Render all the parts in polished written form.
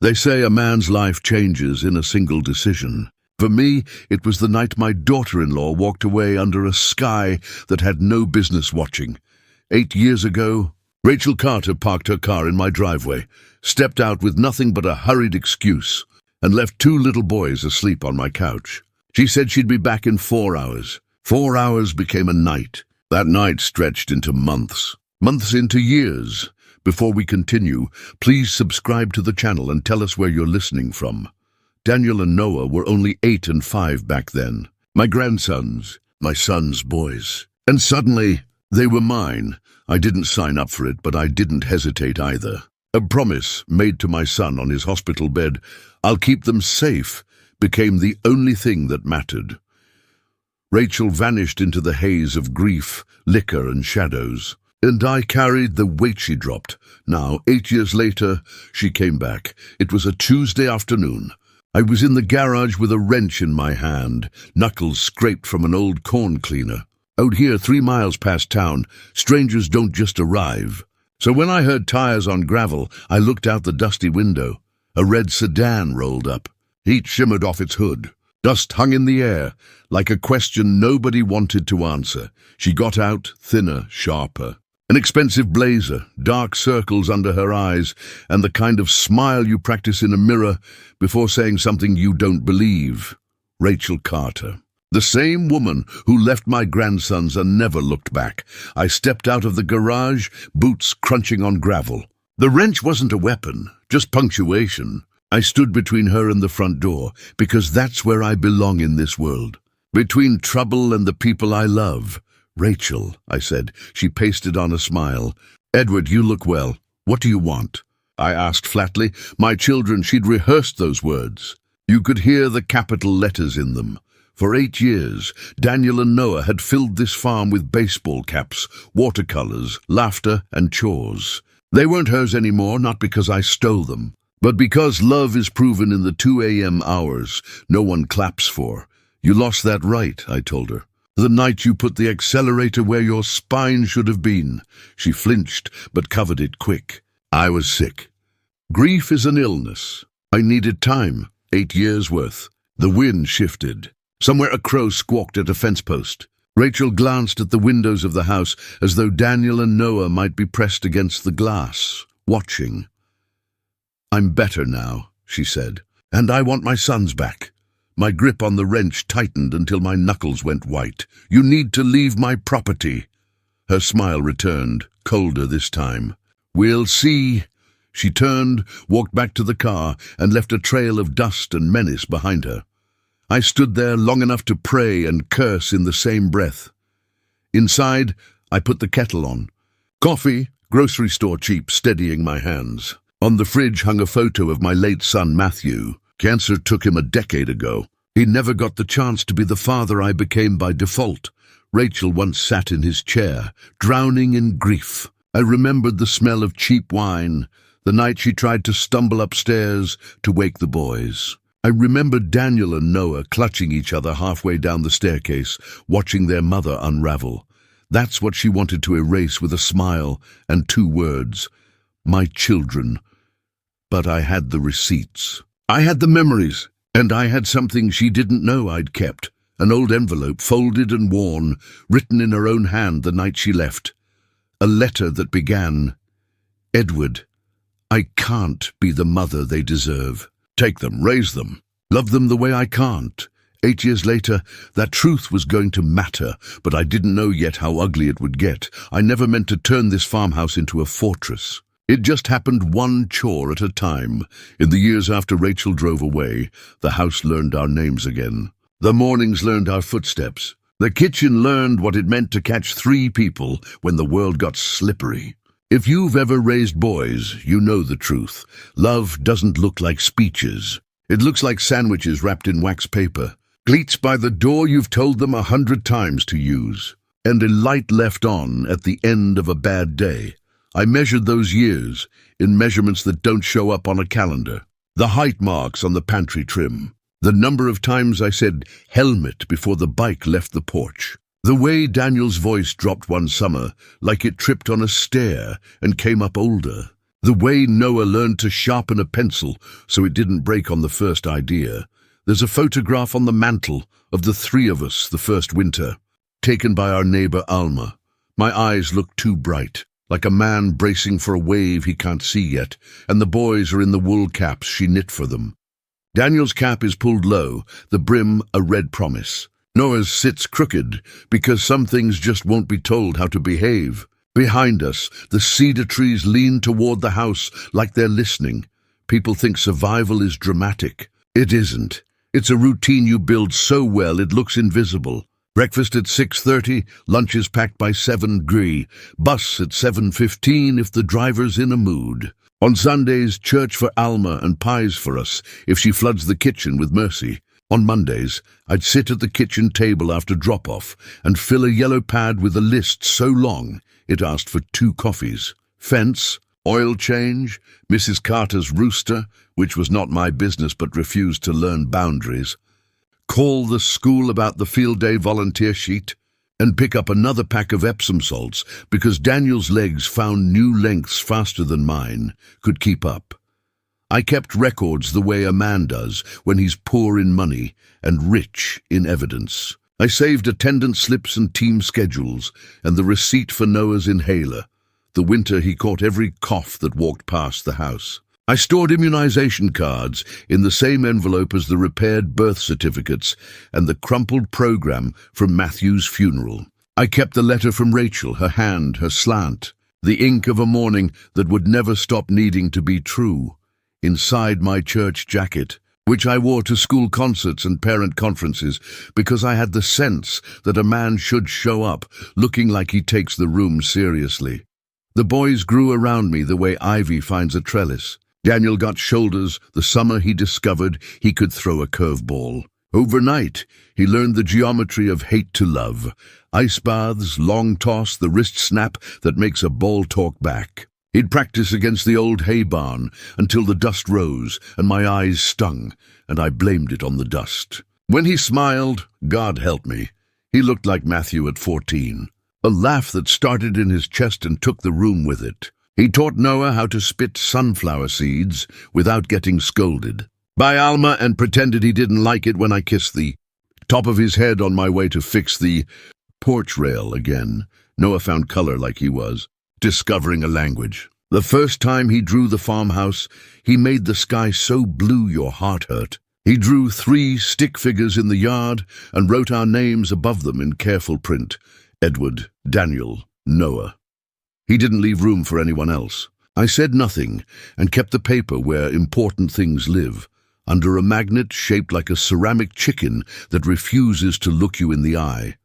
They say a man's life changes in a single decision. For me, it was the night my daughter-in-law walked away under a sky that had no business watching. 8 years ago, Rachel Carter parked her car in my driveway, stepped out with nothing but a hurried excuse, and left 2 little boys asleep on my couch. She said she'd be back in 4 hours. 4 hours became a night. That night stretched into months. Months into years. Before we continue, please subscribe to the channel and tell us where you're listening from. Daniel and Noah were only 8 and 5 back then. My grandsons, my son's boys. And suddenly, they were mine. I didn't sign up for it, but I didn't hesitate either. A promise made to my son on his hospital bed, "I'll keep them safe," became the only thing that mattered. Rachel vanished into the haze of grief, liquor, and shadows. And I carried the weight she dropped. Now, 8 years later, she came back. It was a Tuesday afternoon. I was in the garage with a wrench in my hand, knuckles scraped from an old corn cleaner. Out here, 3 miles past town, strangers don't just arrive. So when I heard tires on gravel, I looked out the dusty window. A red sedan rolled up. Heat shimmered off its hood. Dust hung in the air, like a question nobody wanted to answer. She got out, thinner, sharper. An expensive blazer, dark circles under her eyes, and the kind of smile you practice in a mirror before saying something you don't believe. Rachel Carter. The same woman who left my grandsons and never looked back. I stepped out of the garage, boots crunching on gravel. The wrench wasn't a weapon, just punctuation. I stood between her and the front door, because that's where I belong in this world. Between trouble and the people I love. "Rachel," I said. She pasted on a smile. "Edward, you look well. What do you want?" I asked flatly. My children, she'd rehearsed those words. You could hear the capital letters in them. For 8 years, Daniel and Noah had filled this farm with baseball caps, watercolors, laughter, and chores. They weren't hers anymore, not because I stole them, but because love is proven in the 2 a.m. hours no one claps for. "You lost that right," I told her. "The night you put the accelerator where your spine should have been." She flinched, but covered it quick. I was sick. Grief is an illness. I needed time, 8 years' worth. The wind shifted. Somewhere a crow squawked at a fence post. Rachel glanced at the windows of the house as though Daniel and Noah might be pressed against the glass, watching. "I'm better now," she said, "and I want my sons back." My grip on the wrench tightened until my knuckles went white. "You need to leave my property." Her smile returned, colder this time. "We'll see." She turned, walked back to the car, and left a trail of dust and menace behind her. I stood there long enough to pray and curse in the same breath. Inside, I put the kettle on. Coffee, grocery store cheap, steadying my hands. On the fridge hung a photo of my late son, Matthew. Cancer took him a decade ago. He never got the chance to be the father I became by default. Rachel once sat in his chair, drowning in grief. I remembered the smell of cheap wine, the night she tried to stumble upstairs to wake the boys. I remembered Daniel and Noah clutching each other halfway down the staircase, watching their mother unravel. That's what she wanted to erase with a smile and 2 words. My children. But I had the receipts. I had the memories, and I had something she didn't know I'd kept. An old envelope, folded and worn, written in her own hand the night she left. A letter that began, "Edward, I can't be the mother they deserve. Take them, raise them, love them the way I can't." 8 years later, that truth was going to matter, but I didn't know yet how ugly it would get. I never meant to turn this farmhouse into a fortress. It just happened one chore at a time. In the years after Rachel drove away, the house learned our names again. The mornings learned our footsteps. The kitchen learned what it meant to catch 3 people when the world got slippery. If you've ever raised boys, you know the truth. Love doesn't look like speeches. It looks like sandwiches wrapped in wax paper. Cleats by the door you've told them 100 times to use. And a light left on at the end of a bad day. I measured those years in measurements that don't show up on a calendar. The height marks on the pantry trim. The number of times I said helmet before the bike left the porch. The way Daniel's voice dropped one summer, like it tripped on a stair and came up older. The way Noah learned to sharpen a pencil so it didn't break on the first idea. There's a photograph on the mantel of the three of us the first winter, taken by our neighbor Alma. My eyes look too bright, like a man bracing for a wave he can't see yet, and the boys are in the wool caps she knit for them. Daniel's cap is pulled low, the brim a red promise. Noah's sits crooked, because some things just won't be told how to behave. Behind us, the cedar trees lean toward the house like they're listening. People think survival is dramatic. It isn't. It's a routine you build so well it looks invisible. Breakfast at 6:30, lunch is packed by 7:00, bus at 7:15 if the driver's in a mood. On Sundays, church for Alma and pies for us if she floods the kitchen with mercy. On Mondays, I'd sit at the kitchen table after drop-off and fill a yellow pad with a list so long it asked for 2 coffees. Fence, oil change, Mrs. Carter's rooster, which was not my business but refused to learn boundaries. Call the school about the field day volunteer sheet, and pick up another pack of Epsom salts because Daniel's legs found new lengths faster than mine could keep up. I kept records the way a man does when he's poor in money and rich in evidence. I saved attendance slips and team schedules and the receipt for Noah's inhaler. The winter he caught every cough that walked past the house. I stored immunization cards in the same envelope as the repaired birth certificates and the crumpled program from Matthew's funeral. I kept the letter from Rachel, her hand, her slant, the ink of a morning that would never stop needing to be true, inside my church jacket, which I wore to school concerts and parent conferences because I had the sense that a man should show up looking like he takes the room seriously. The boys grew around me the way ivy finds a trellis. Daniel got shoulders the summer he discovered he could throw a curveball. Overnight, he learned the geometry of hate to love. Ice baths, long toss, the wrist snap that makes a ball talk back. He'd practice against the old hay barn until the dust rose and my eyes stung, and I blamed it on the dust. When he smiled, God help me, he looked like Matthew at 14. A laugh that started in his chest and took the room with it. He taught Noah how to spit sunflower seeds without getting scolded by Alma and pretended he didn't like it when I kissed the top of his head on my way to fix the porch rail again. Noah found color like he was discovering a language. The first time he drew the farmhouse, he made the sky so blue your heart hurt. He drew 3 stick figures in the yard and wrote our names above them in careful print. Edward, Daniel, Noah. He didn't leave room for anyone else. I said nothing and kept the paper where important things live, under a magnet shaped like a ceramic chicken that refuses to look you in the eye.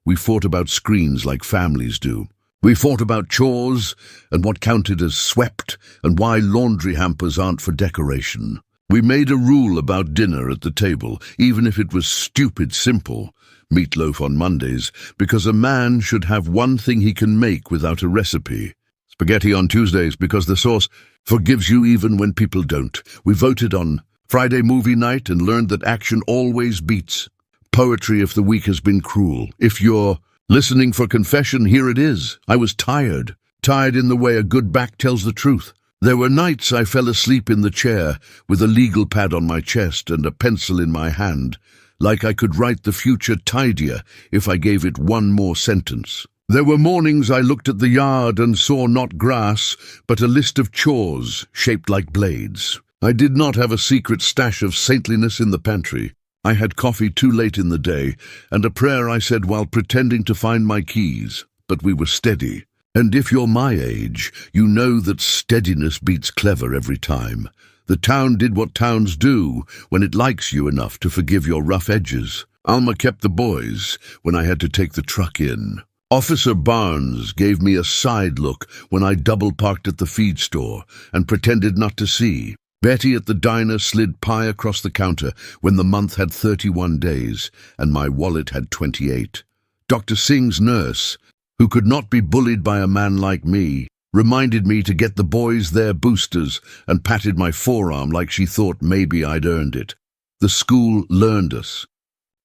We fought about screens like families do. We fought about chores and what counted as swept and why laundry hampers aren't for decoration. We made a rule about dinner at the table, even if it was stupid simple. Meatloaf on Mondays, because a man should have one thing he can make without a recipe. Spaghetti on Tuesdays, because the sauce forgives you even when people don't. We voted on Friday movie night and learned that action always beats poetry if the week has been cruel. If you're listening for confession, here it is. I was tired. Tired in the way a good back tells the truth. There were nights I fell asleep in the chair with a legal pad on my chest and a pencil in my hand, like I could write the future tidier if I gave it one more sentence. There were mornings I looked at the yard and saw not grass, but a list of chores shaped like blades. I did not have a secret stash of saintliness in the pantry. I had coffee too late in the day, and a prayer I said while pretending to find my keys, but we were steady. And if you're my age, you know that steadiness beats clever every time. The town did what towns do when it likes you enough to forgive your rough edges. Alma kept the boys when I had to take the truck in. Officer Barnes gave me a side look when I double-parked at the feed store and pretended not to see. Betty at the diner slid pie across the counter when the month had 31 days and my wallet had 28. Dr. Singh's nurse, who could not be bullied by a man like me, reminded me to get the boys their boosters and patted my forearm like she thought maybe I'd earned it. The school learned us,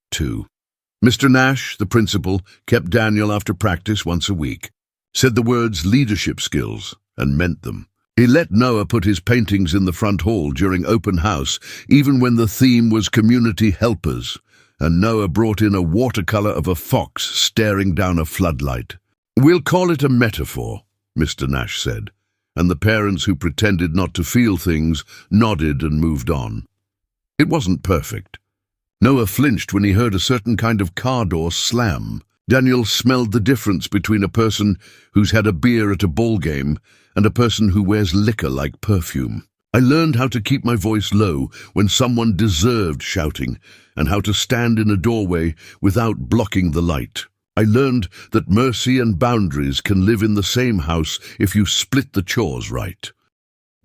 too. Mr. Nash, the principal, kept Daniel after practice once a week, said the words leadership skills and meant them. He let Noah put his paintings in the front hall during open house, even when the theme was community helpers, and Noah brought in a watercolor of a fox staring down a floodlight. "We'll call it a metaphor," Mr. Nash said, and the parents who pretended not to feel things nodded and moved on. It wasn't perfect. Noah flinched when he heard a certain kind of car door slam. Daniel smelled the difference between a person who's had a beer at a ball game and a person who wears liquor like perfume. I learned how to keep my voice low when someone deserved shouting, and how to stand in a doorway without blocking the light. I learned that mercy and boundaries can live in the same house if you split the chores right.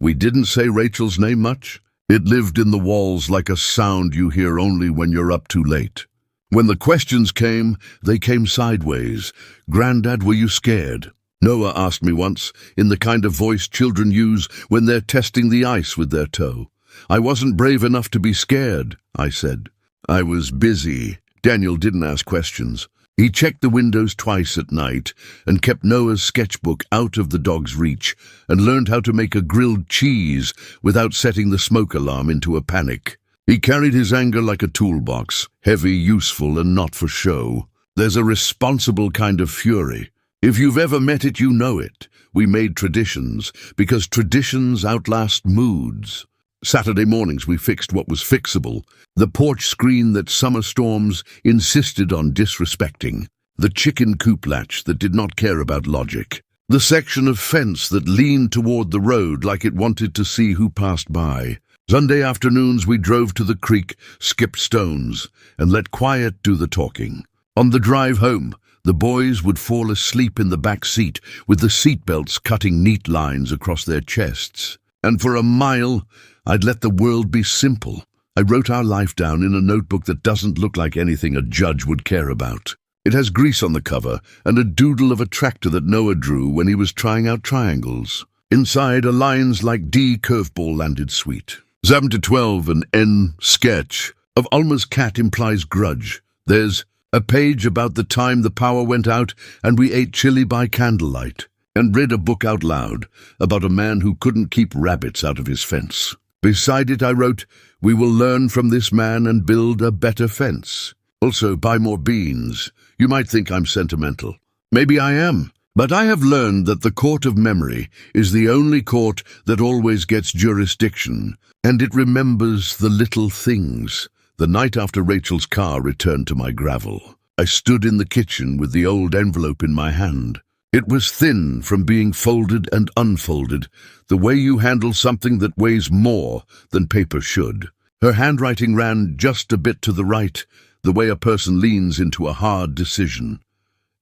We didn't say Rachel's name much. It lived in the walls like a sound you hear only when you're up too late. When the questions came, they came sideways. "Granddad, were you scared?" Noah asked me once, in the kind of voice children use when they're testing the ice with their toe. "I wasn't brave enough to be scared," I said. "I was busy." Daniel didn't ask questions. He checked the windows twice at night and kept Noah's sketchbook out of the dog's reach and learned how to make a grilled cheese without setting the smoke alarm into a panic. He carried his anger like a toolbox, heavy, useful, and not for show. There's a responsible kind of fury. If you've ever met it, you know it. We made traditions, because traditions outlast moods. Saturday mornings we fixed what was fixable. The porch screen that summer storms insisted on disrespecting. The chicken coop latch that did not care about logic. The section of fence that leaned toward the road like it wanted to see who passed by. Sunday afternoons we drove to the creek, skipped stones, and let quiet do the talking. On the drive home, the boys would fall asleep in the back seat with the seatbelts cutting neat lines across their chests. And for a mile, I'd let the world be simple. I wrote our life down in a notebook that doesn't look like anything a judge would care about. It has grease on the cover and a doodle of a tractor that Noah drew when he was trying out triangles. Inside are lines like D curveball landed sweet. 7 to 12 and N sketch of Alma's cat implies grudge. There's a page about the time the power went out and we ate chili by candlelight, and read a book out loud about a man who couldn't keep rabbits out of his fence. Beside it I wrote, "We will learn from this man and build a better fence." Also, buy more beans. You might think I'm sentimental. Maybe I am. But I have learned that the court of memory is the only court that always gets jurisdiction, and it remembers the little things. The night after Rachel's car returned to my gravel, I stood in the kitchen with the old envelope in my hand. It was thin from being folded and unfolded, the way you handle something that weighs more than paper should. Her handwriting ran just a bit to the right, the way a person leans into a hard decision.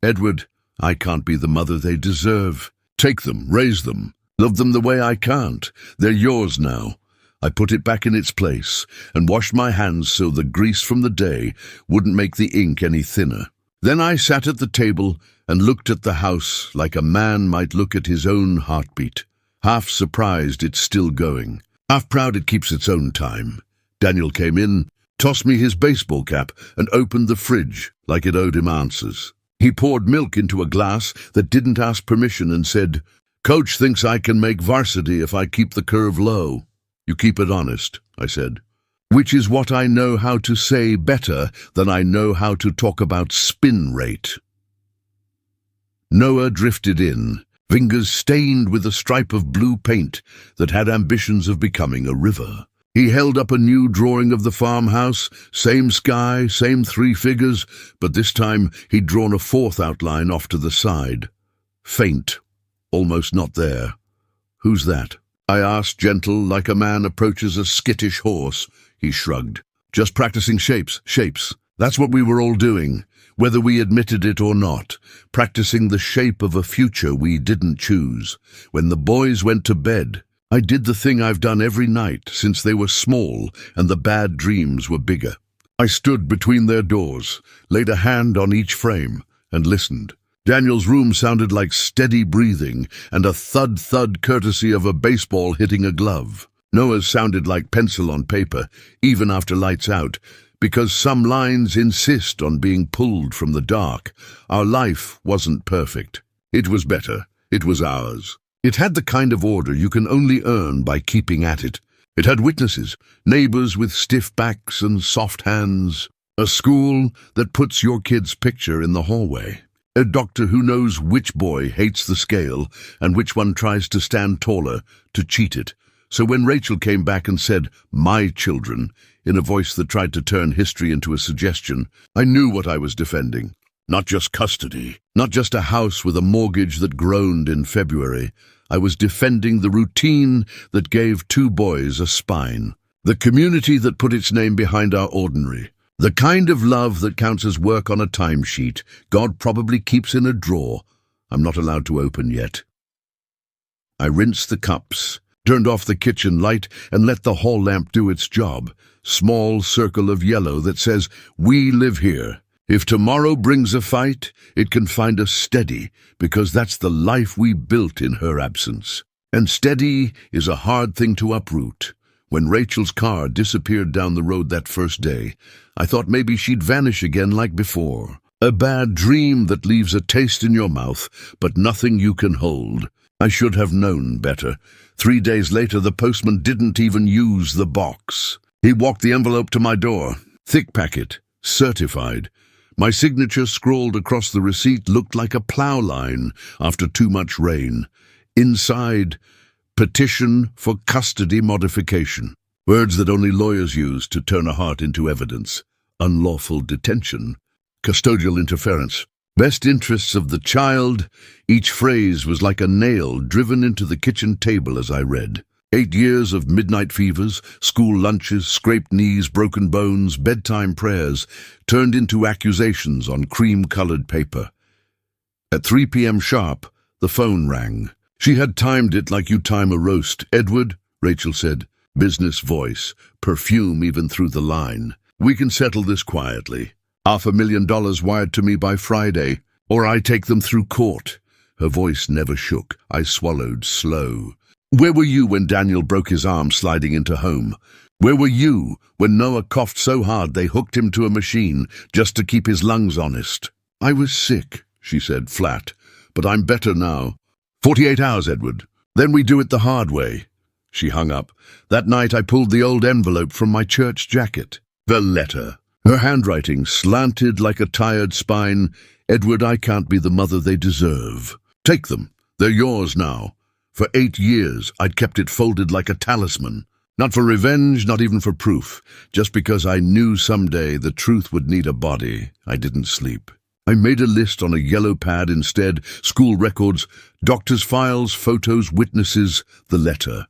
"Edward, I can't be the mother they deserve. Take them, raise them, love them the way I can't. They're yours now." I put it back in its place and washed my hands so the grease from the day wouldn't make the ink any thinner. Then I sat at the table and looked at the house like a man might look at his own heartbeat, half surprised it's still going, half proud it keeps its own time. Daniel came in, tossed me his baseball cap, and opened the fridge like it owed him answers. He poured milk into a glass that didn't ask permission and said, "Coach thinks I can make varsity if I keep the curve low." "You keep it honest," I said. Which is what I know how to say better than I know how to talk about spin rate. Noah drifted in, fingers stained with a stripe of blue paint that had ambitions of becoming a river. He held up a new drawing of the farmhouse, same sky, same three figures, but this time he'd drawn a fourth outline off to the side. Faint, almost not there. "Who's that?" I asked, gentle, like a man approaches a skittish horse. He shrugged. "Just practicing shapes. That's what we were all doing, whether we admitted it or not, practicing the shape of a future we didn't choose. When the boys went to bed, I did the thing I've done every night since they were small and the bad dreams were bigger. I stood between their doors, laid a hand on each frame, and listened. Daniel's room sounded like steady breathing and a thud-thud courtesy of a baseball hitting a glove. Noah's sounded like pencil on paper, even after lights out, because some lines insist on being pulled from the dark. Our life wasn't perfect. It was better. It was ours. It had the kind of order you can only earn by keeping at it. It had witnesses, neighbors with stiff backs and soft hands, a school that puts your kid's picture in the hallway, a doctor who knows which boy hates the scale and which one tries to stand taller to cheat it. So when Rachel came back and said, "My children," in a voice that tried to turn history into a suggestion, I knew what I was defending. Not just custody, not just a house with a mortgage that groaned in February. I was defending the routine that gave two boys a spine, the community that put its name behind our ordinary, the kind of love that counts as work on a timesheet God probably keeps in a drawer I'm not allowed to open yet. I rinsed the cups, turned off the kitchen light, and let the hall lamp do its job. Small circle of yellow that says, "We live here. If tomorrow brings a fight, it can find us steady, because that's the life we built in her absence." And steady is a hard thing to uproot. When Rachel's car disappeared down the road that first day, I thought maybe she'd vanish again like before. A bad dream that leaves a taste in your mouth, but nothing you can hold. I should have known better. 3 days later, the postman didn't even use the box. He walked the envelope to my door. Thick packet, certified. My signature scrawled across the receipt looked like a plow line after too much rain. Inside, petition for custody modification. Words that only lawyers use to turn a heart into evidence. Unlawful detention. Custodial interference. Best interests of the child. Each phrase was like a nail driven into the kitchen table as I read. 8 years of midnight fevers, school lunches, scraped knees, broken bones, bedtime prayers, turned into accusations on cream-colored paper. At 3 p.m. sharp, the phone rang. She had timed it like you time a roast. "Edward," Rachel said, business voice, perfume even through the line. "We can settle this quietly. $500,000 wired to me by Friday, or I take them through court." Her voice never shook. I swallowed slow. "Where were you when Daniel broke his arm sliding into home? Where were you when Noah coughed so hard they hooked him to a machine just to keep his lungs honest?" "I was sick," she said, flat, "but I'm better now." 48 hours, Edward. Then we do it the hard way." She hung up. That night I pulled the old envelope from my church jacket. The letter. Her handwriting slanted like a tired spine. "Edward, I can't be the mother they deserve. Take them. They're yours now. For 8 years, I'd kept it folded like a talisman. Not for revenge, not even for proof. Just because I knew someday the truth would need a body, I didn't sleep. I made a list on a yellow pad instead. School records, doctor's files, photos, witnesses, the letter.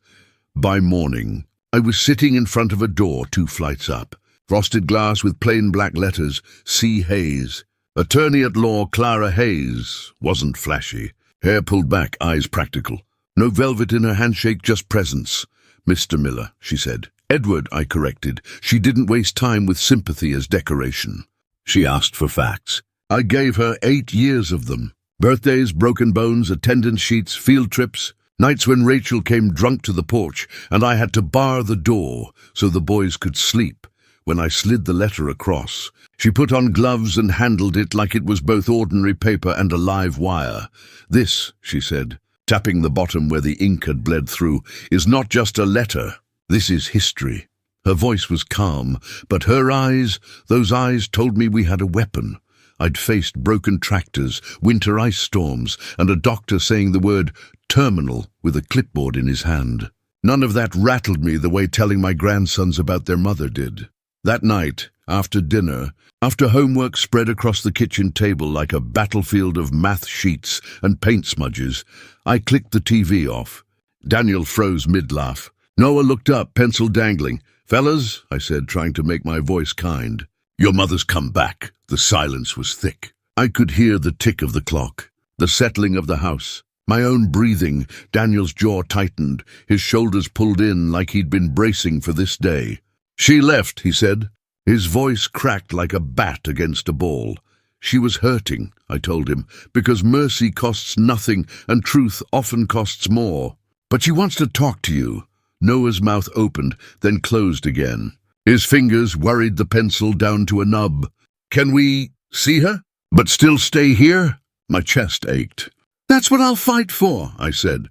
By morning, I was sitting in front of a door 2 flights up. Frosted glass with plain black letters, C. Hayes. Attorney at law Clara Hayes. Wasn't flashy. Hair pulled back, eyes practical. No velvet in her handshake, just presence. "Mr. Miller," she said. "Edward," I corrected. She didn't waste time with sympathy as decoration. She asked for facts. I gave her 8 years of them. Birthdays, broken bones, attendance sheets, field trips. Nights when Rachel came drunk to the porch and I had to bar the door so the boys could sleep. When I slid the letter across, she put on gloves and handled it like it was both ordinary paper and a live wire. "This," she said, tapping the bottom where the ink had bled through, "is not just a letter. This is history." Her voice was calm, but her eyes, those eyes told me we had a weapon. I'd faced broken tractors, winter ice storms, and a doctor saying the word terminal with a clipboard in his hand. None of that rattled me the way telling my grandsons about their mother did. That night, after dinner, after homework spread across the kitchen table like a battlefield of math sheets and paint smudges, I clicked the TV off. Daniel froze mid-laugh. Noah looked up, pencil dangling. "Fellas," I said, trying to make my voice kind, "your mother's come back." The silence was thick. I could hear the tick of the clock, the settling of the house, my own breathing. Daniel's jaw tightened, his shoulders pulled in like he'd been bracing for this day. "She left," he said. His voice cracked like a bat against a ball. "She was hurting," I told him, "because mercy costs nothing and truth often costs more. But she wants to talk to you." Noah's mouth opened, then closed again. His fingers worried the pencil down to a nub. "Can we see her, but still stay here?" My chest ached. "That's what I'll fight for," I said.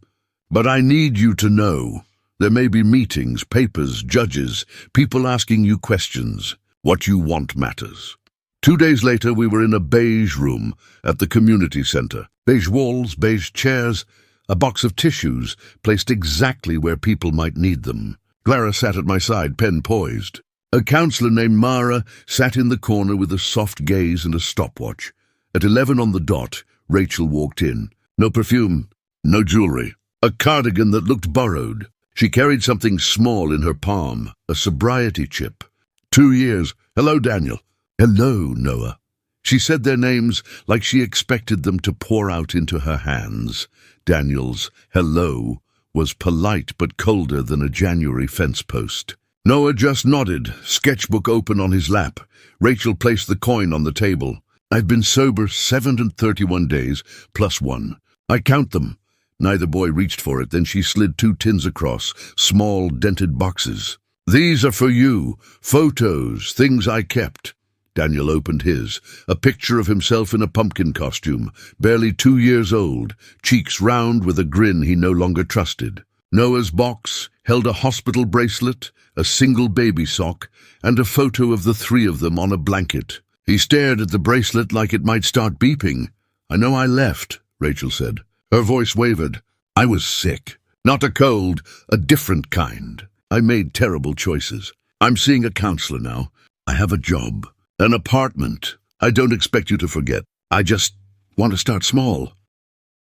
But I need you to know. There may be meetings, papers, judges, people asking you questions. What you want matters. 2 days later, we were in a beige room at the community center. Beige walls, beige chairs, a box of tissues placed exactly where people might need them. Clara sat at my side, pen poised. A counselor named Mara sat in the corner with a soft gaze and a stopwatch. At 11 on the dot, Rachel walked in. No perfume, no jewelry. A cardigan that looked borrowed. She carried something small in her palm, a sobriety chip. 2 years. Hello, Daniel. Hello, Noah. She said their names like she expected them to pour out into her hands. Daniel's hello was polite but colder than a January fence post. Noah just nodded, sketchbook open on his lap. Rachel placed the coin on the table. I've been sober 731 days, plus 1. I count them. Neither boy reached for it. Then she slid 2 tins across, small, dented boxes. These are for you. Photos, things I kept. Daniel opened his. A picture of himself in a pumpkin costume, barely 2 years old, cheeks round with a grin he no longer trusted. Noah's box held a hospital bracelet, a single baby sock, and a photo of the 3 of them on a blanket. He stared at the bracelet like it might start beeping. I know I left, Rachel said. Her voice wavered. I was sick. Not a cold, a different kind. I made terrible choices. I'm seeing a counselor now. I have a job. An apartment. I don't expect you to forget. I just want to start small.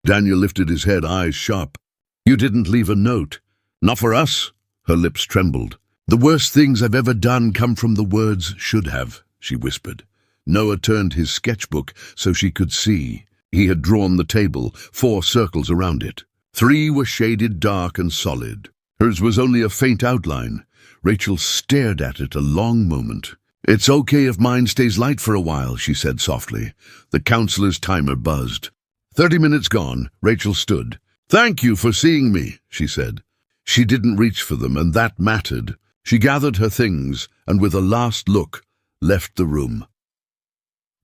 Daniel lifted his head, eyes sharp. You didn't leave a note. Not for us. Her lips trembled. The worst things I've ever done come from the words should have, she whispered. Noah turned his sketchbook so she could see. He had drawn the table, 4 circles around it. 3 were shaded dark and solid. Hers was only a faint outline. Rachel stared at it a long moment. It's okay if mine stays light for a while, she said softly. The counselor's timer buzzed. 30 minutes gone, Rachel stood. Thank you for seeing me, she said. She didn't reach for them, and that mattered. She gathered her things, and with a last look, left the room.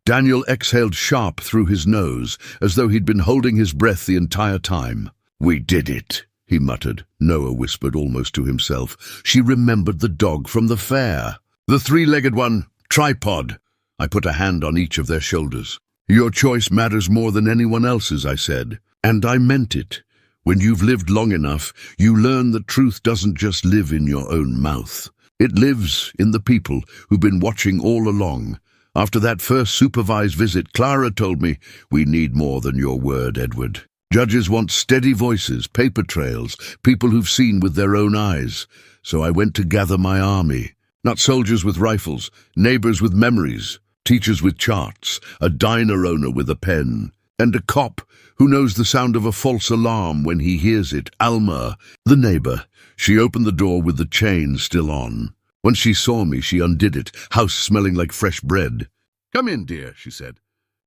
Daniel exhaled sharp through his nose, as though he'd been holding his breath the entire time. We did it, he muttered. Noah whispered almost to himself. She remembered the dog from the fair. The 3-legged one, tripod. I put a hand on each of their shoulders. Your choice matters more than anyone else's, I said. And I meant it. When you've lived long enough, you learn that truth doesn't just live in your own mouth. It lives in the people who've been watching all along. After that first supervised visit, Clara told me, we need more than your word, Edward. Judges want steady voices, paper trails, people who've seen with their own eyes. So I went to gather my army. Not soldiers with rifles, neighbors with memories, teachers with charts, a diner owner with a pen, and a cop who knows the sound of a false alarm when he hears it. Alma, the neighbor. She opened the door with the chain still on. When she saw me, she undid it, house smelling like fresh bread. Come in, dear, she said.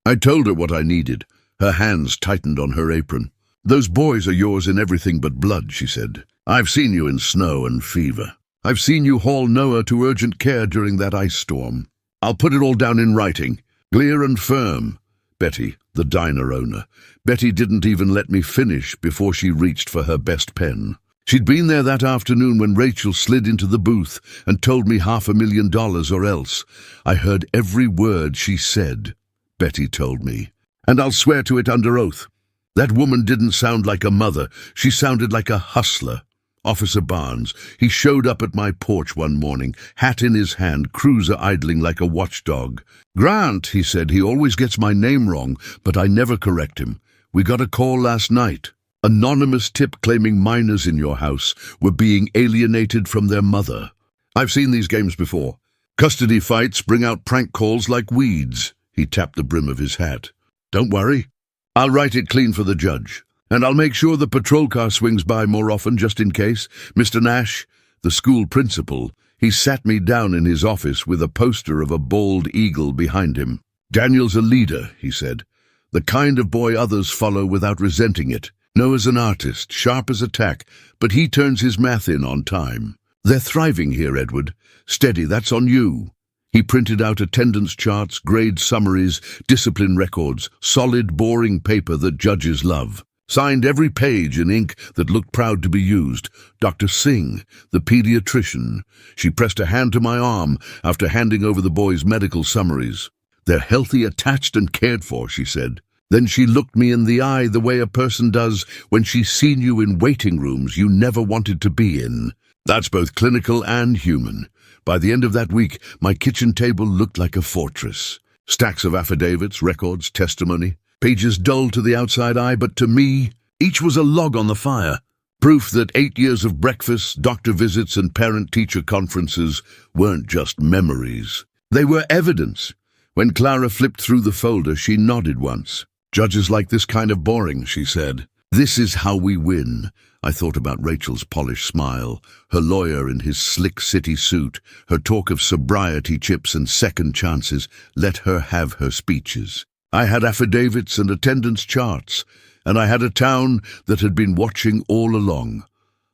I told her what I needed. Her hands tightened on her apron. Those boys are yours in everything but blood, she said. I've seen you in snow and fever. I've seen you haul Noah to urgent care during that ice storm. I'll put it all down in writing, clear and firm. Betty, the diner owner. Betty didn't even let me finish before she reached for her best pen. She'd been there that afternoon when Rachel slid into the booth and told me $500,000 or else. I heard every word she said, Betty told me. And I'll swear to it under oath. That woman didn't sound like a mother. She sounded like a hustler. Officer Barnes, he showed up at my porch one morning, hat in his hand, cruiser idling like a watchdog. Grant, he said, he always gets my name wrong, but I never correct him. We got a call last night. Anonymous tip claiming minors in your house were being alienated from their mother. I've seen these games before. Custody fights bring out prank calls like weeds. He tapped the brim of his hat. Don't worry. I'll write it clean for the judge. And I'll make sure the patrol car swings by more often just in case. Mr. Nash, the school principal, he sat me down in his office with a poster of a bald eagle behind him. Daniel's a leader, he said. The kind of boy others follow without resenting it. Noah's an artist, sharp as a tack, but he turns his math in on time. They're thriving here, Edward. Steady, that's on you. He printed out attendance charts, grade summaries, discipline records, solid, boring paper that judges love. Signed every page in ink that looked proud to be used. Dr. Singh, the pediatrician. She pressed a hand to my arm after handing over the boys' medical summaries. "They're healthy, attached, and cared for," she said. Then she looked me in the eye the way a person does when she's seen you in waiting rooms you never wanted to be in. That's both clinical and human. By the end of that week, my kitchen table looked like a fortress. Stacks of affidavits, records, testimony. Pages dull to the outside eye, but to me, each was a log on the fire. Proof that 8 years of breakfasts, doctor visits, and parent-teacher conferences weren't just memories. They were evidence. When Clara flipped through the folder, she nodded once. "Judges like this kind of boring," she said. "This is how we win." I thought about Rachel's polished smile, her lawyer in his slick city suit, her talk of sobriety chips and second chances. Let her have her speeches. I had affidavits and attendance charts, and I had a town that had been watching all along.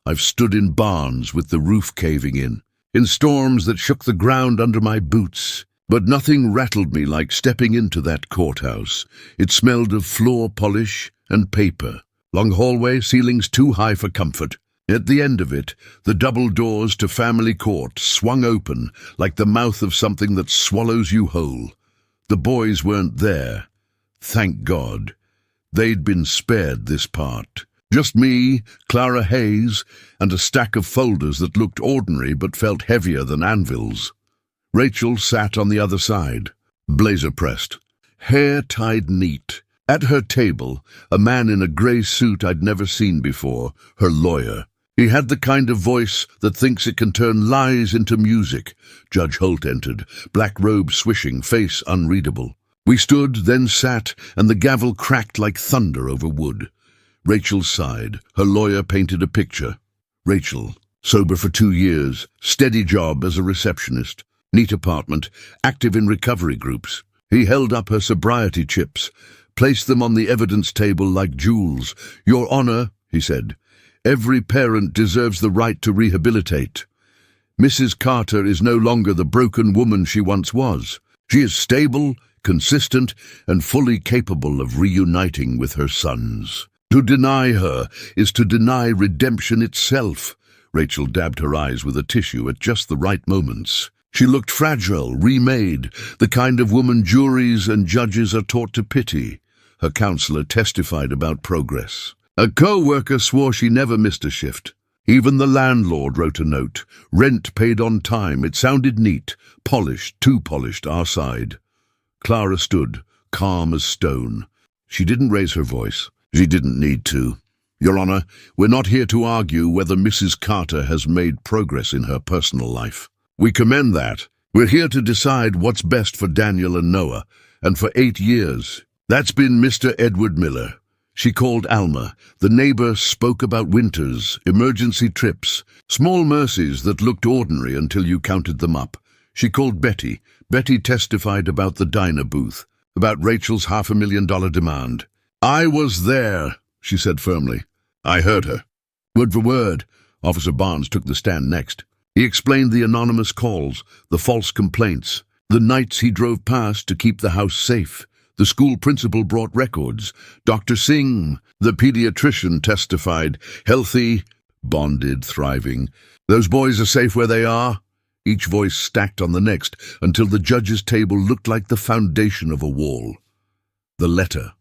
I've stood in barns with the roof caving in storms that shook the ground under my boots. But nothing rattled me like stepping into that courthouse. It smelled of floor polish and paper. Long hallway, ceilings too high for comfort. At the end of it, the double doors to family court swung open like the mouth of something that swallows you whole. The boys weren't there. Thank God. They'd been spared this part. Just me, Clara Hayes, and a stack of folders that looked ordinary but felt heavier than anvils. Rachel sat on the other side, blazer-pressed, hair tied neat. At her table, a man in a grey suit I'd never seen before, her lawyer. He had the kind of voice that thinks it can turn lies into music. Judge Holt entered, black robe swishing, face unreadable. We stood, then sat, and the gavel cracked like thunder over wood. Rachel sighed. Her lawyer painted a picture. Rachel, sober for 2 years, steady job as a receptionist. Neat apartment, active in recovery groups. He held up her sobriety chips, placed them on the evidence table like jewels. "Your Honor," he said, "every parent deserves the right to rehabilitate. Mrs. Carter is no longer the broken woman she once was. She is stable, consistent, and fully capable of reuniting with her sons. To deny her is to deny redemption itself." Rachel dabbed her eyes with a tissue at just the right moments. She looked fragile, remade, the kind of woman juries and judges are taught to pity. Her counselor testified about progress. A co-worker swore she never missed a shift. Even the landlord wrote a note. Rent paid on time. It sounded neat, polished, too polished, our side. Clara stood, calm as stone. She didn't raise her voice. She didn't need to. "Your Honor, we're not here to argue whether Mrs. Carter has made progress in her personal life. We commend that. We're here to decide what's best for Daniel and Noah, and for 8 years. That's been Mr. Edward Miller." She called Alma. The neighbor spoke about winters, emergency trips, small mercies that looked ordinary until you counted them up. She called Betty. Betty testified about the diner booth, about Rachel's $500,000 demand. "I was there," she said firmly. "I heard her." Word for word. Officer Barnes took the stand next. He explained the anonymous calls, the false complaints, the nights he drove past to keep the house safe. The school principal brought records. Dr. Singh, the pediatrician, testified. Healthy, bonded, thriving. "Those boys are safe where they are." Each voice stacked on the next until the judge's table looked like the foundation of a wall. The letter.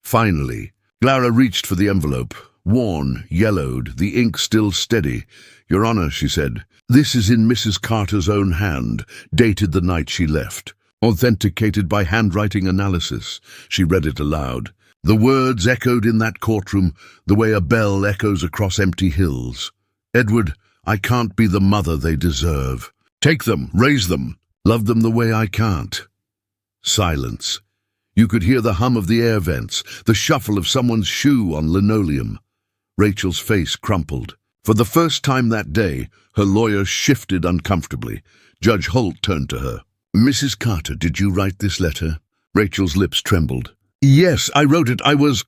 Finally, Clara reached for the envelope. Worn, yellowed, the ink still steady. "Your Honor," she said, "this is in Mrs. Carter's own hand, dated the night she left. Authenticated by handwriting analysis." She read it aloud. The words echoed in that courtroom the way a bell echoes across empty hills. "Edward, I can't be the mother they deserve. Take them, raise them, love them the way I can't." Silence. You could hear the hum of the air vents, the shuffle of someone's shoe on linoleum. Rachel's face crumpled. For the first time that day, her lawyer shifted uncomfortably. Judge Holt turned to her. "Mrs. Carter, did you write this letter?" Rachel's lips trembled. "Yes, I wrote it. I was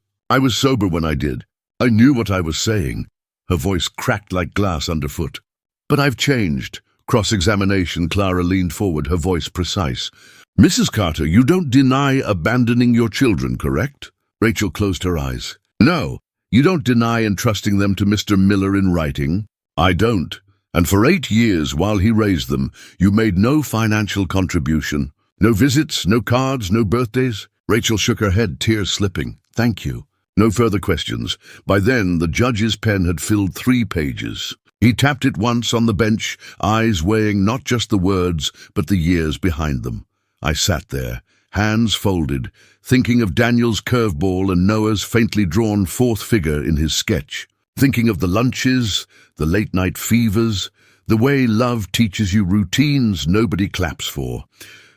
sober when I did. I knew what I was saying." Her voice cracked like glass underfoot. "But I've changed." Cross-examination. Clara leaned forward, her voice precise. "Mrs. Carter, you don't deny abandoning your children, correct?" Rachel closed her eyes. "No, You don't deny entrusting them to Mr. Miller in writing. I don't. And for 8 years while he raised them, you made no financial contribution. No visits, no cards, no birthdays. Rachel shook her head, tears slipping. Thank you. No further questions. By then, the judge's pen had filled 3 pages. He tapped it once on the bench, eyes weighing not just the words, but the years behind them. I sat there, hands folded, thinking of Daniel's curveball and Noah's faintly drawn 4th figure in his sketch. Thinking of the lunches, the late-night fevers, the way love teaches you routines nobody claps for.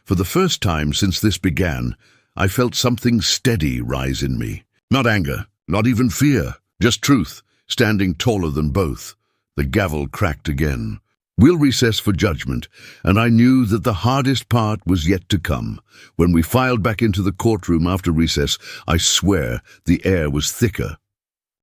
For the first time since this began, I felt something steady rise in me. Not anger, not even fear, just truth, standing taller than both. The gavel cracked again. We'll recess for judgment, and I knew that the hardest part was yet to come. When we filed back into the courtroom after recess, I swear the air was thicker.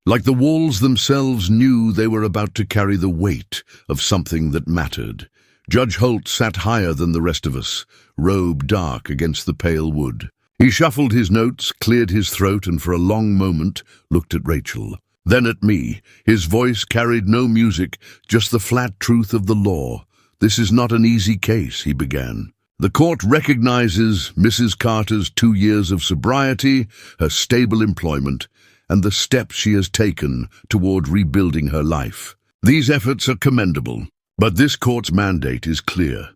Like the walls themselves knew they were about to carry the weight of something that mattered. Judge Holt sat higher than the rest of us, robe dark against the pale wood. He shuffled his notes, cleared his throat, and for a long moment looked at Rachel. Then at me. His voice carried no music, just the flat truth of the law. This is not an easy case, he began. The court recognizes Mrs. Carter's 2 years of sobriety, her stable employment, and the steps she has taken toward rebuilding her life. These efforts are commendable, but this court's mandate is clear.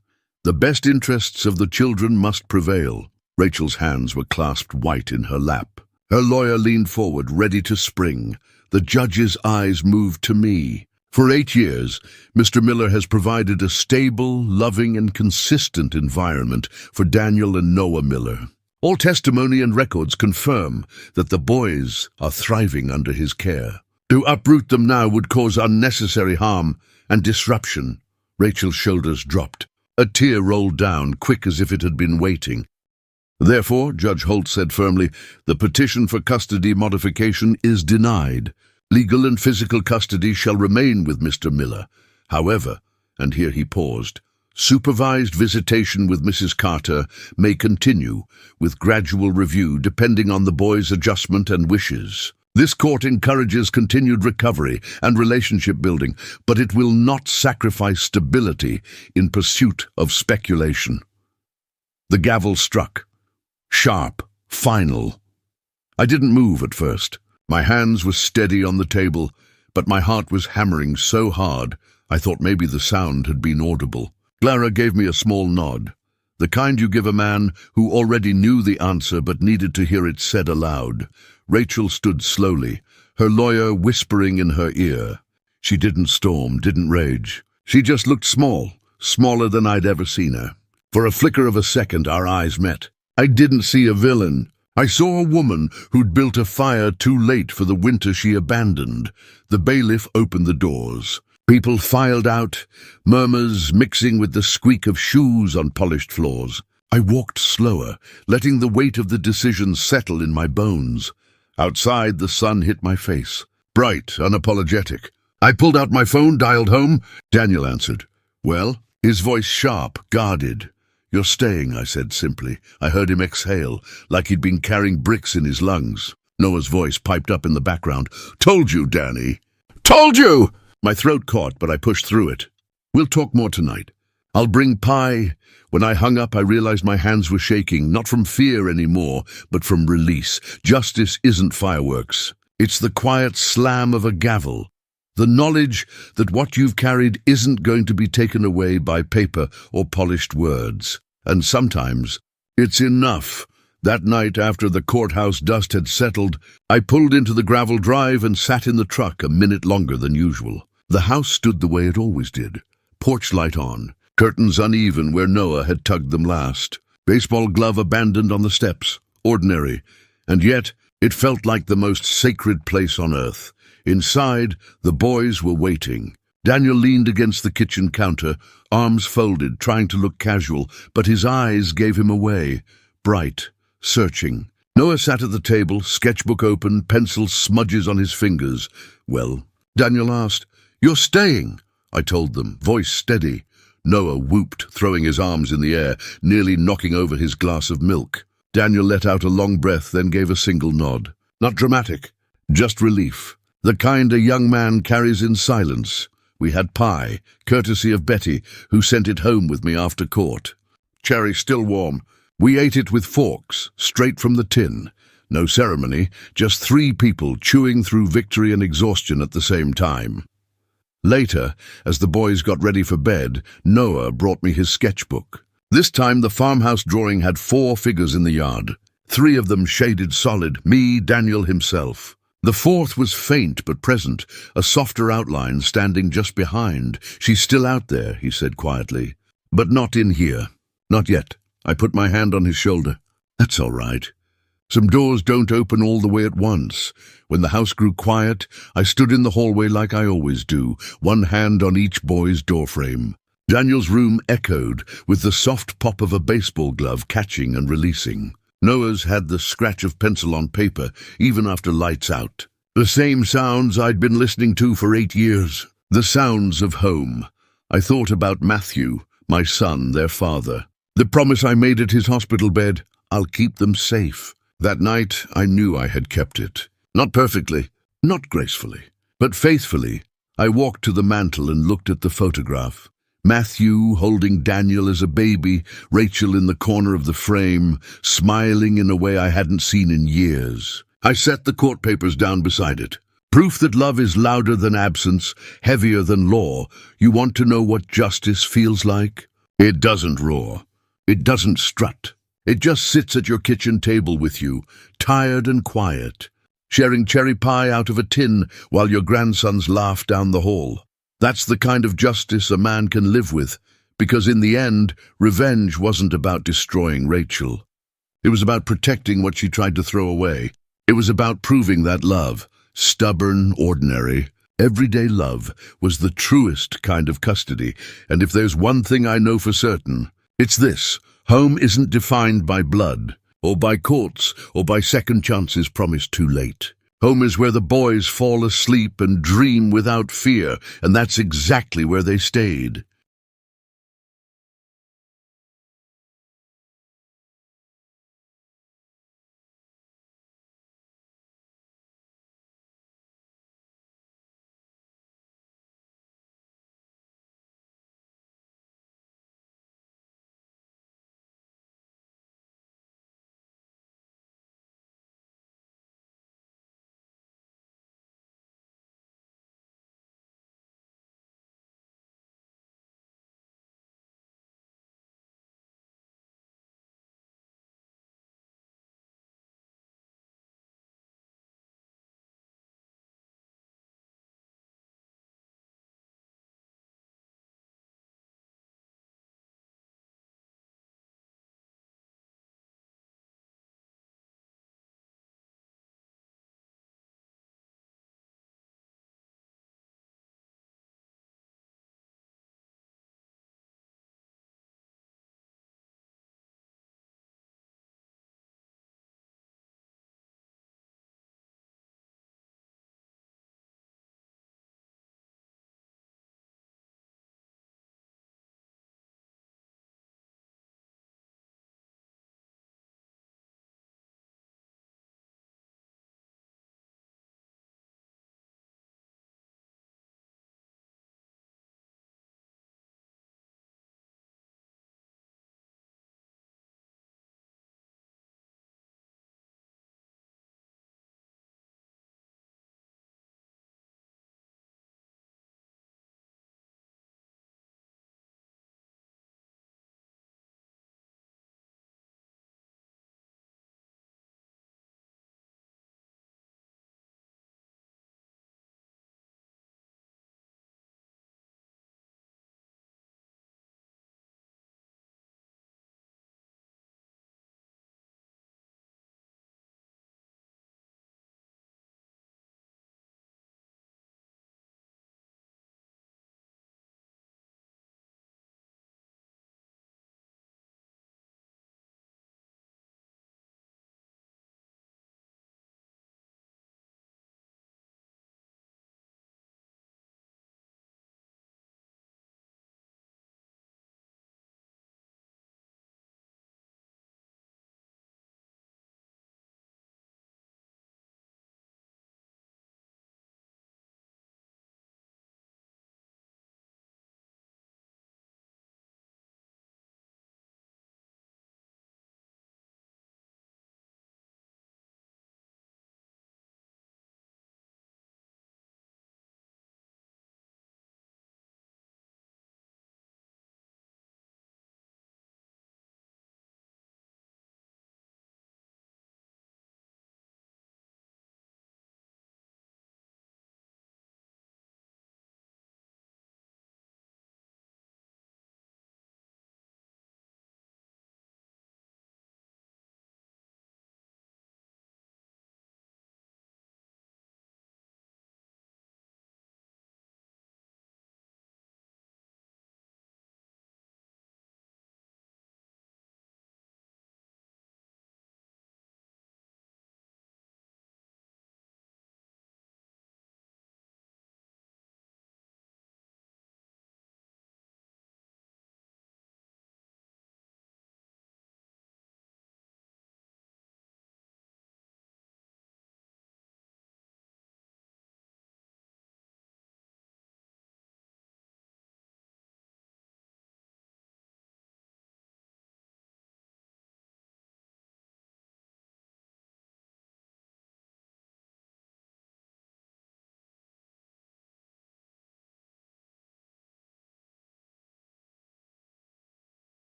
The best interests of the children must prevail. Rachel's hands were clasped white in her lap. Her lawyer leaned forward, ready to spring. The judge's eyes moved to me. For 8 years, Mr. Miller has provided a stable, loving, and consistent environment for Daniel and Noah Miller. All testimony and records confirm that the boys are thriving under his care. To uproot them now would cause unnecessary harm and disruption. Rachel's shoulders dropped. A tear rolled down, quick as if it had been waiting. Therefore, Judge Holt said firmly, the petition for custody modification is denied. Legal and physical custody shall remain with Mr. Miller. However, and here he paused, supervised visitation with Mrs. Carter may continue, with gradual review depending on the boy's adjustment and wishes. This court encourages continued recovery and relationship building, but it will not sacrifice stability in pursuit of speculation. The gavel struck. Sharp, final. I didn't move at first. My hands were steady on the table, but my heart was hammering so hard I thought maybe the sound had been audible. Clara gave me a small nod, the kind you give a man who already knew the answer but needed to hear it said aloud. Rachel stood slowly, her lawyer whispering in her ear. She didn't storm, didn't rage. She just looked small, smaller than I'd ever seen her. For a flicker of a second, our eyes met. I didn't see a villain. I saw a woman who'd built a fire too late for the winter she abandoned. The bailiff opened the doors. People filed out, murmurs mixing with the squeak of shoes on polished floors. I walked slower, letting the weight of the decision settle in my bones. Outside, the sun hit my face, bright, unapologetic. I pulled out my phone, dialed home. Daniel answered. Well? His voice sharp, guarded. You're staying, I said simply. I heard him exhale, like he'd been carrying bricks in his lungs. Noah's voice piped up in the background. Told you, Danny. Told you! My throat caught, but I pushed through it. We'll talk more tonight. I'll bring pie. When I hung up, I realized my hands were shaking, not from fear anymore, but from release. Justice isn't fireworks. It's the quiet slam of a gavel. The knowledge that what you've carried isn't going to be taken away by paper or polished words. And sometimes, it's enough. That night, after the courthouse dust had settled, I pulled into the gravel drive and sat in the truck a minute longer than usual. The house stood the way it always did. Porch light on, curtains uneven where Noah had tugged them last, baseball glove abandoned on the steps, ordinary, and yet it felt like the most sacred place on earth. Inside, the boys were waiting. Daniel leaned against the kitchen counter, arms folded, trying to look casual, but his eyes gave him away, bright, searching. Noah sat at the table, sketchbook open, pencil smudges on his fingers. Well, Daniel asked. You're staying, I told them, voice steady. Noah whooped, throwing his arms in the air, nearly knocking over his glass of milk. Daniel let out a long breath, then gave a single nod. Not dramatic, just relief. The kind a young man carries in silence. We had pie, courtesy of Betty, who sent it home with me after court. Cherry still warm. We ate it with forks, straight from the tin. No ceremony, just 3 people chewing through victory and exhaustion at the same time. Later, as the boys got ready for bed, Noah brought me his sketchbook. This time the farmhouse drawing had 4 figures in the yard. 3 of them shaded solid, me, Daniel himself. The 4th was faint but present, a softer outline standing just behind. She's still out there, he said quietly. But not in here. Not yet. I put my hand on his shoulder. That's all right. Some doors don't open all the way at once. When the house grew quiet, I stood in the hallway like I always do, one hand on each boy's doorframe. Daniel's room echoed with the soft pop of a baseball glove catching and releasing. Noah's had the scratch of pencil on paper, even after lights out. The same sounds I'd been listening to for 8 years. The sounds of home. I thought about Matthew, my son, their father. The promise I made at his hospital bed, I'll keep them safe. That night, I knew I had kept it. Not perfectly, not gracefully, but faithfully. I walked to the mantel and looked at the photograph. Matthew holding Daniel as a baby, Rachel in the corner of the frame, smiling in a way I hadn't seen in years. I set the court papers down beside it. Proof that love is louder than absence, heavier than law. You want to know what justice feels like? It doesn't roar. It doesn't strut. It just sits at your kitchen table with you, tired and quiet, sharing cherry pie out of a tin while your grandsons laugh down the hall. That's the kind of justice a man can live with, because in the end, revenge wasn't about destroying Rachel. It was about protecting what she tried to throw away. It was about proving that love, stubborn, ordinary, everyday love, was the truest kind of custody. And if there's one thing I know for certain, it's this: home isn't defined by blood, or by courts, or by second chances promised too late. Home is where the boys fall asleep and dream without fear, and that's exactly where they stayed.